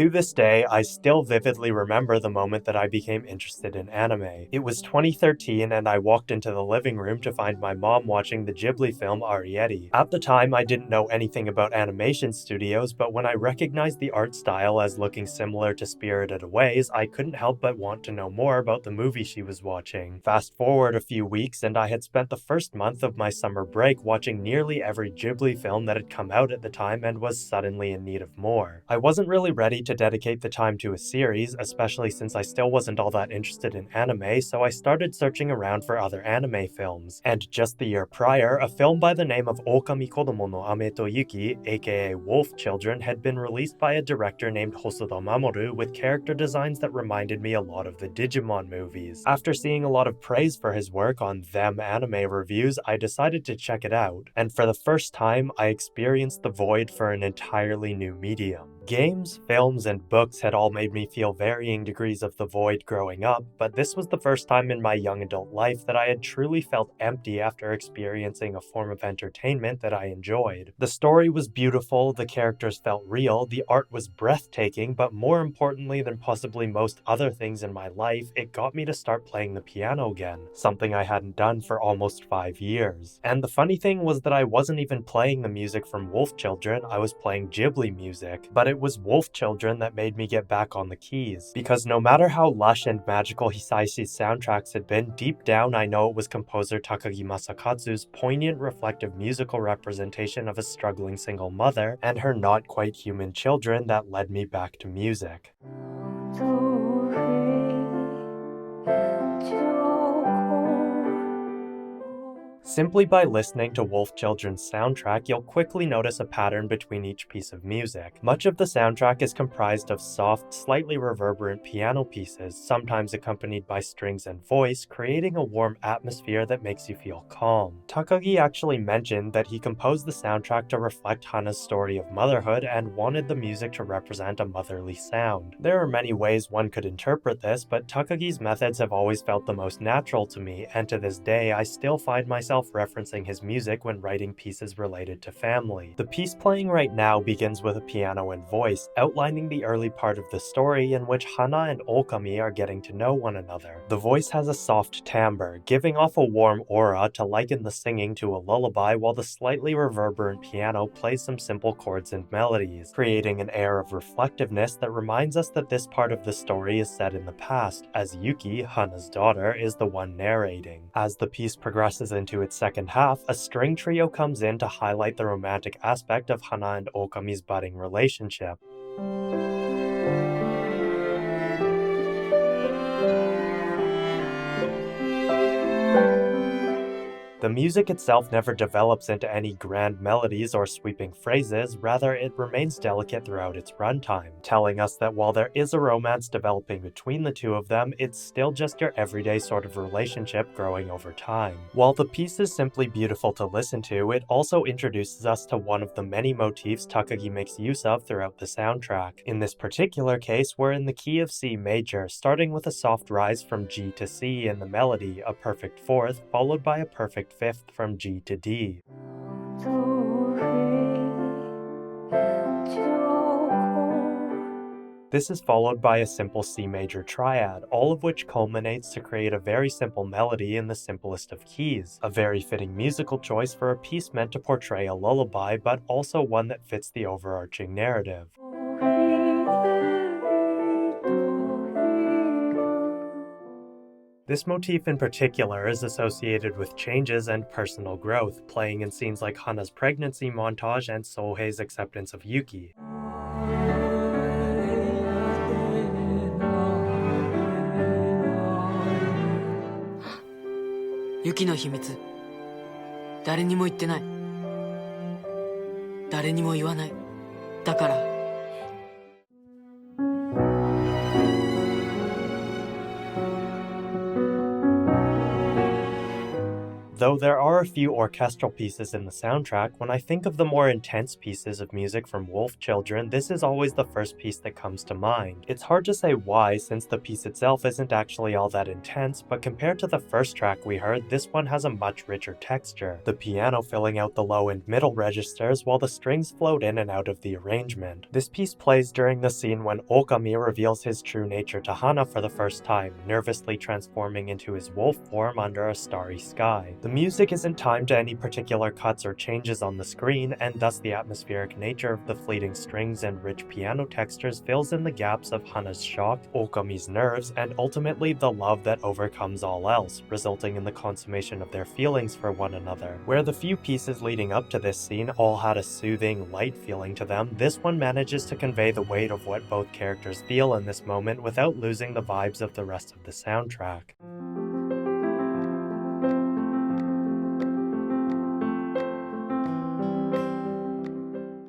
To this day, I still vividly remember the moment that I became interested in anime. It was 2013 and I walked into the living room to find my mom watching the Ghibli film Arrietty. At the time, I didn't know anything about animation studios, but when I recognized the art style as looking similar to Spirited Away's, I couldn't help but want to know more about the movie she was watching. Fast forward a few weeks and I had spent the first month of my summer break watching nearly every Ghibli film that had come out at the time and was suddenly in need of more. I wasn't really ready to dedicate the time to a series, especially since I still wasn't all that interested in anime, so I started searching around for other anime films. And just the year prior, a film by the name of Ookami Kodomo no Ame to Yuki, aka Wolf Children, had been released by a director named Hosoda Mamoru with character designs that reminded me a lot of the Digimon movies. After seeing a lot of praise for his work on them anime reviews, I decided to check it out, and for the first time, I experienced the void for an entirely new medium. Games, films, and books had all made me feel varying degrees of the void growing up, but this was the first time in my young adult life that I had truly felt empty after experiencing a form of entertainment that I enjoyed. The story was beautiful, the characters felt real, the art was breathtaking, but more importantly than possibly most other things in my life, it got me to start playing the piano again, something I hadn't done for almost 5 years. And the funny thing was that I wasn't even playing the music from Wolf Children, I was playing Ghibli music, but it was Wolf Children that made me get back on the keys. Because no matter how lush and magical Hisaishi's soundtracks had been, deep down I know it was composer Takagi Masakatsu's poignant reflective musical representation of a struggling single mother and her not quite human children that led me back to music. Simply by listening to Wolf Children's soundtrack, you'll quickly notice a pattern between each piece of music. Much of the soundtrack is comprised of soft, slightly reverberant piano pieces, sometimes accompanied by strings and voice, creating a warm atmosphere that makes you feel calm. Takagi actually mentioned that he composed the soundtrack to reflect Hana's story of motherhood and wanted the music to represent a motherly sound. There are many ways one could interpret this, but Takagi's methods have always felt the most natural to me, and to this day I still find myself referencing his music when writing pieces related to family. The piece playing right now begins with a piano and voice, outlining the early part of the story in which Hana and Ookami are getting to know one another. The voice has a soft timbre, giving off a warm aura to liken the singing to a lullaby, while the slightly reverberant piano plays some simple chords and melodies, creating an air of reflectiveness that reminds us that this part of the story is set in the past, as Yuki, Hana's daughter, is the one narrating. As the piece progresses into its second half, a string trio comes in to highlight the romantic aspect of Hana and Okami's budding relationship. The music itself never develops into any grand melodies or sweeping phrases, rather it remains delicate throughout its runtime, telling us that while there is a romance developing between the two of them, it's still just your everyday sort of relationship growing over time. While the piece is simply beautiful to listen to, it also introduces us to one of the many motifs Takagi makes use of throughout the soundtrack. In this particular case, we're in the key of C major, starting with a soft rise from G to C in the melody, a perfect fourth, followed by a perfect fifth from G to D. This is followed by a simple C major triad, all of which culminates to create a very simple melody in the simplest of keys, a very fitting musical choice for a piece meant to portray a lullaby, but also one that fits the overarching narrative. This motif in particular is associated with changes and personal growth, playing in scenes like Hana's pregnancy montage and Sohei's acceptance of Yuki. Yuki の秘密、誰にも言ってない。誰にも言わない。だから。Though Though there are a few orchestral pieces in the soundtrack, when I think of the more intense pieces of music from Wolf Children, this is always the first piece that comes to mind. It's hard to say why, since the piece itself isn't actually all that intense, but compared to the first track we heard, this one has a much richer texture, the piano filling out the low and middle registers while the strings float in and out of the arrangement. This piece plays during the scene when Ookami reveals his true nature to Hana for the first time, nervously transforming into his wolf form under a starry sky. The music isn't timed to any particular cuts or changes on the screen, and thus the atmospheric nature of the fleeting strings and rich piano textures fills in the gaps of Hana's shock, Okami's nerves, and ultimately the love that overcomes all else, resulting in the consummation of their feelings for one another. Where the few pieces leading up to this scene all had a soothing, light feeling to them, this one manages to convey the weight of what both characters feel in this moment without losing the vibes of the rest of the soundtrack.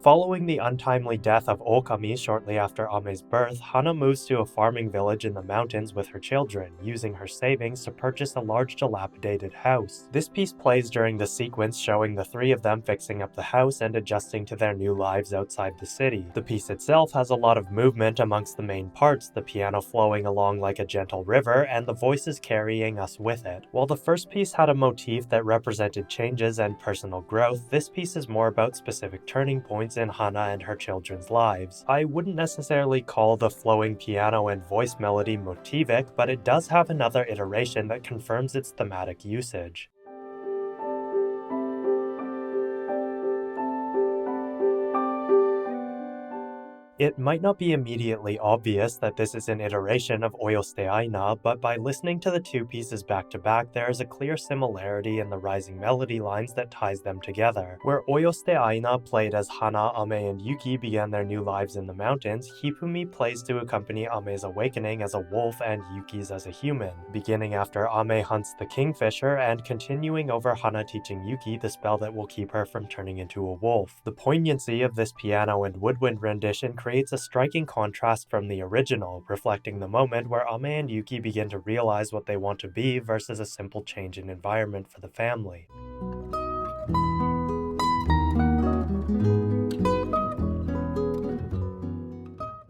Following the untimely death of Ookami shortly after Ame's birth, Hana moves to a farming village in the mountains with her children, using her savings to purchase a large dilapidated house. This piece plays during the sequence showing the three of them fixing up the house and adjusting to their new lives outside the city. The piece itself has a lot of movement amongst the main parts, the piano flowing along like a gentle river and the voices carrying us with it. While the first piece had a motif that represented changes and personal growth, this piece is more about specific turning points in Hana and her children's lives. I wouldn't necessarily call the flowing piano and voice melody motivic, but it does have another iteration that confirms its thematic usage. It might not be immediately obvious that this is an iteration of Oyoste Aina, but by listening to the two pieces back to back, there is a clear similarity in the rising melody lines that ties them together. Where Oyoste Aina played as Hana, Ame, and Yuki began their new lives in the mountains, Hifumi plays to accompany Ame's awakening as a wolf and Yuki's as a human, beginning after Ame hunts the kingfisher and continuing over Hana teaching Yuki the spell that will keep her from turning into a wolf. The poignancy of this piano and woodwind rendition creates a striking contrast from the original, reflecting the moment where Ame and Yuki begin to realize what they want to be versus a simple change in environment for the family.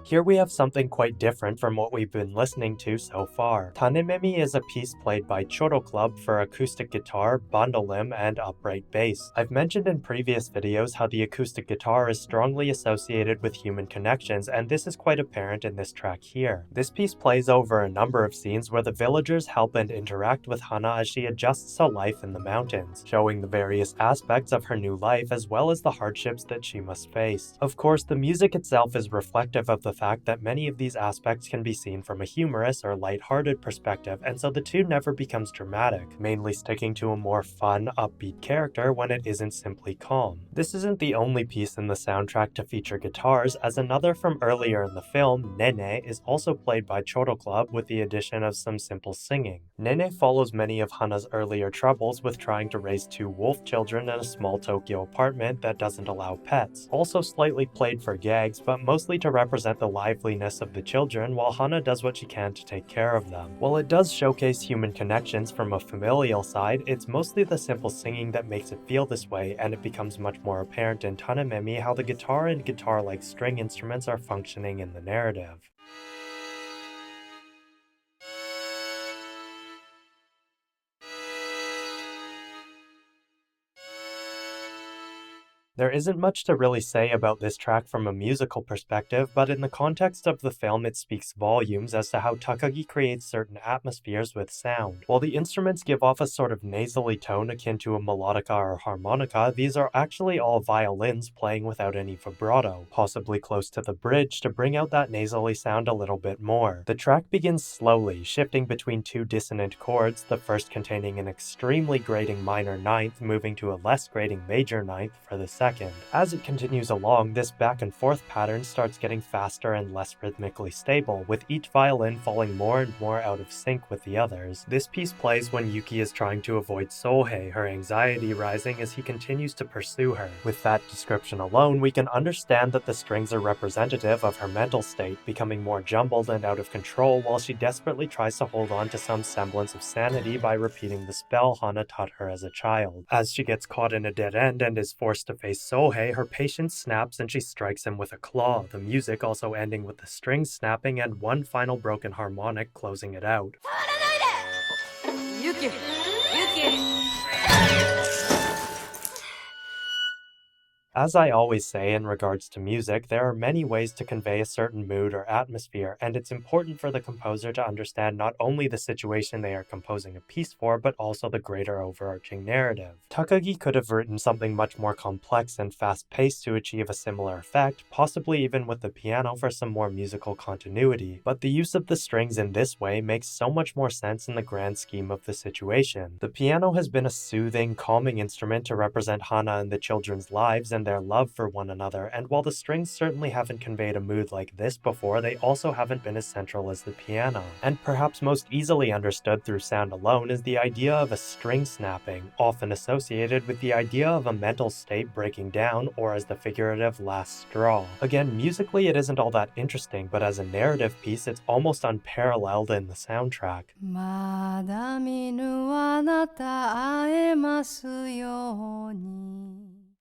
Here we have something quite different from what we've been listening to so far. Tanememi is a piece played by Choro Club for acoustic guitar, bandolim, and upright bass. I've mentioned in previous videos how the acoustic guitar is strongly associated with human connections, and this is quite apparent in this track here. This piece plays over a number of scenes where the villagers help and interact with Hana as she adjusts to life in the mountains, showing the various aspects of her new life as well as the hardships that she must face. Of course, the music itself is reflective of the fact that many of these aspects can be seen from a humorous or light-hearted perspective, and so the tune never becomes dramatic, mainly sticking to a more fun, upbeat character when it isn't simply calm. This isn't the only piece in the soundtrack to feature guitars, as another from earlier in the film, Nene, is also played by Choro Club with the addition of some simple singing. Nene follows many of Hana's earlier troubles with trying to raise two wolf children in a small Tokyo apartment that doesn't allow pets, also slightly played for gags, but mostly to represent the liveliness of the children while Hana does what she can to take care of them. While it does showcase human connections from a familial side, it's mostly the simple singing that makes it feel this way, and it becomes much more apparent in Tanememi how the guitar and guitar-like string instruments are functioning in the narrative. There isn't much to really say about this track from a musical perspective, but in the context of the film it speaks volumes as to how Takagi creates certain atmospheres with sound. While the instruments give off a sort of nasally tone akin to a melodica or harmonica, these are actually all violins playing without any vibrato, possibly close to the bridge to bring out that nasally sound a little bit more. The track begins slowly, shifting between two dissonant chords, the first containing an extremely grating minor ninth moving to a less grating major ninth for the second. second. As it continues along, this back and forth pattern starts getting faster and less rhythmically stable, with each violin falling more and more out of sync with the others. This piece plays when Yuki is trying to avoid Sohei, her anxiety rising as he continues to pursue her. With that description alone, we can understand that the strings are representative of her mental state, becoming more jumbled and out of control while she desperately tries to hold on to some semblance of sanity by repeating the spell Hana taught her as a child. As she gets caught in a dead end and is forced to face Sohei, her patience snaps and she strikes him with a claw, the music also ending with the strings snapping and one final broken harmonic closing it out. Yuki! As I always say in regards to music, there are many ways to convey a certain mood or atmosphere, and it's important for the composer to understand not only the situation they are composing a piece for, but also the greater overarching narrative. Takagi could have written something much more complex and fast-paced to achieve a similar effect, possibly even with the piano for some more musical continuity, but the use of the strings in this way makes so much more sense in the grand scheme of the situation. The piano has been a soothing, calming instrument to represent Hana and the children's lives and their love for one another, and while the strings certainly haven't conveyed a mood like this before, they also haven't been as central as the piano. And perhaps most easily understood through sound alone is the idea of a string snapping, often associated with the idea of a mental state breaking down, or as the figurative last straw. Again, musically it isn't all that interesting, but as a narrative piece it's almost unparalleled in the soundtrack.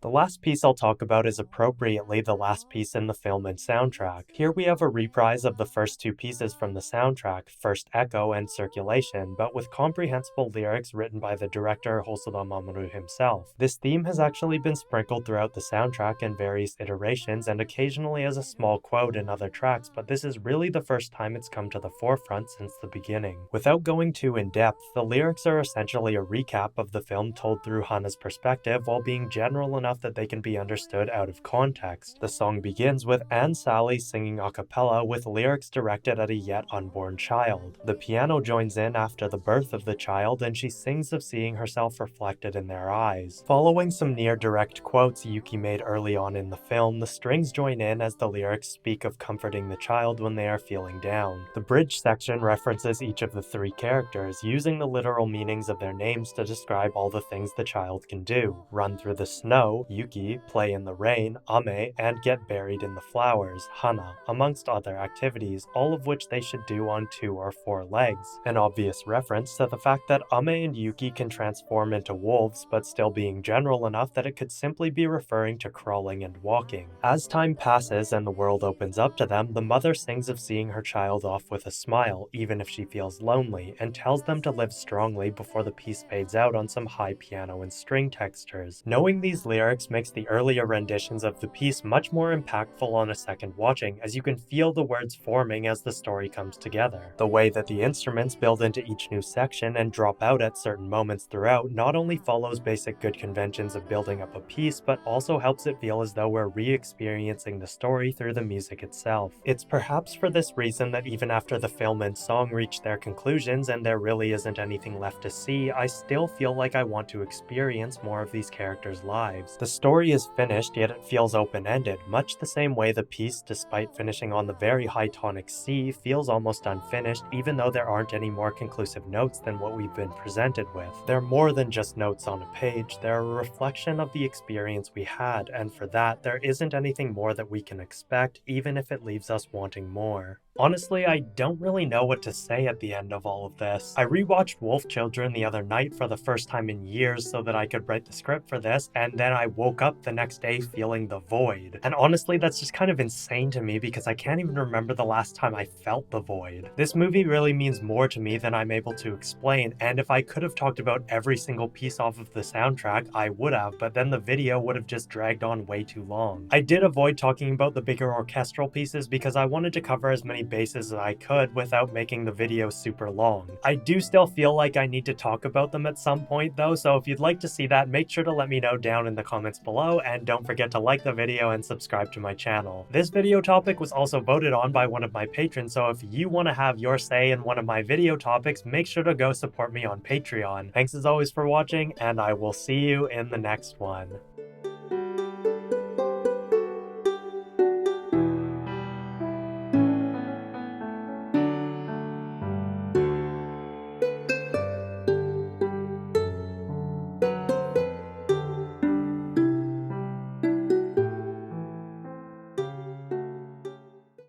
The last piece I'll talk about is appropriately the last piece in the film and soundtrack. Here we have a reprise of the first two pieces from the soundtrack, First Echo and Circulation, but with comprehensible lyrics written by the director Hosoda Mamoru himself. This theme has actually been sprinkled throughout the soundtrack in various iterations and occasionally as a small quote in other tracks, but this is really the first time it's come to the forefront since the beginning. Without going too in-depth, the lyrics are essentially a recap of the film told through Hana's perspective while being general enough that they can be understood out of context. The song begins with Anne Sally singing a cappella with lyrics directed at a yet unborn child. The piano joins in after the birth of the child and she sings of seeing herself reflected in their eyes. Following some near-direct quotes Yuki made early on in the film, the strings join in as the lyrics speak of comforting the child when they are feeling down. The bridge section references each of the three characters, using the literal meanings of their names to describe all the things the child can do. Run through the snow, Yuki, play in the rain, Ame, and get buried in the flowers, Hana, amongst other activities, all of which they should do on 2 or 4 legs. An obvious reference to the fact that Ame and Yuki can transform into wolves, but still being general enough that it could simply be referring to crawling and walking. As time passes and the world opens up to them, the mother sings of seeing her child off with a smile, even if she feels lonely, and tells them to live strongly before the piece fades out on some high piano and string textures. Knowing these lyrics makes the earlier renditions of the piece much more impactful on a second watching, as you can feel the words forming as the story comes together. The way that the instruments build into each new section and drop out at certain moments throughout not only follows basic good conventions of building up a piece, but also helps it feel as though we're re-experiencing the story through the music itself. It's perhaps for this reason that even after the film and song reach their conclusions and there really isn't anything left to see, I still feel like I want to experience more of these characters' lives. The story is finished, yet it feels open-ended, much the same way the piece, despite finishing on the very high tonic C, feels almost unfinished, even though there aren't any more conclusive notes than what we've been presented with. They're more than just notes on a page, they're a reflection of the experience we had, and for that, there isn't anything more that we can expect, even if it leaves us wanting more. Honestly, I don't really know what to say at the end of all of this. I rewatched Wolf Children the other night for the first time in years so that I could write the script for this, and then I woke up the next day feeling the void. And honestly, that's just kind of insane to me because I can't even remember the last time I felt the void. This movie really means more to me than I'm able to explain, and if I could have talked about every single piece off of the soundtrack, I would have, but then the video would have just dragged on way too long. I did avoid talking about the bigger orchestral pieces because I wanted to cover as many bases as I could without making the video super long. I do still feel like I need to talk about them at some point though, so if you'd like to see that, make sure to let me know down in the comments below, and don't forget to like the video and subscribe to my channel. This video topic was also voted on by one of my patrons, so if you want to have your say in one of my video topics, make sure to go support me on Patreon. Thanks as always for watching, and I will see you in the next one.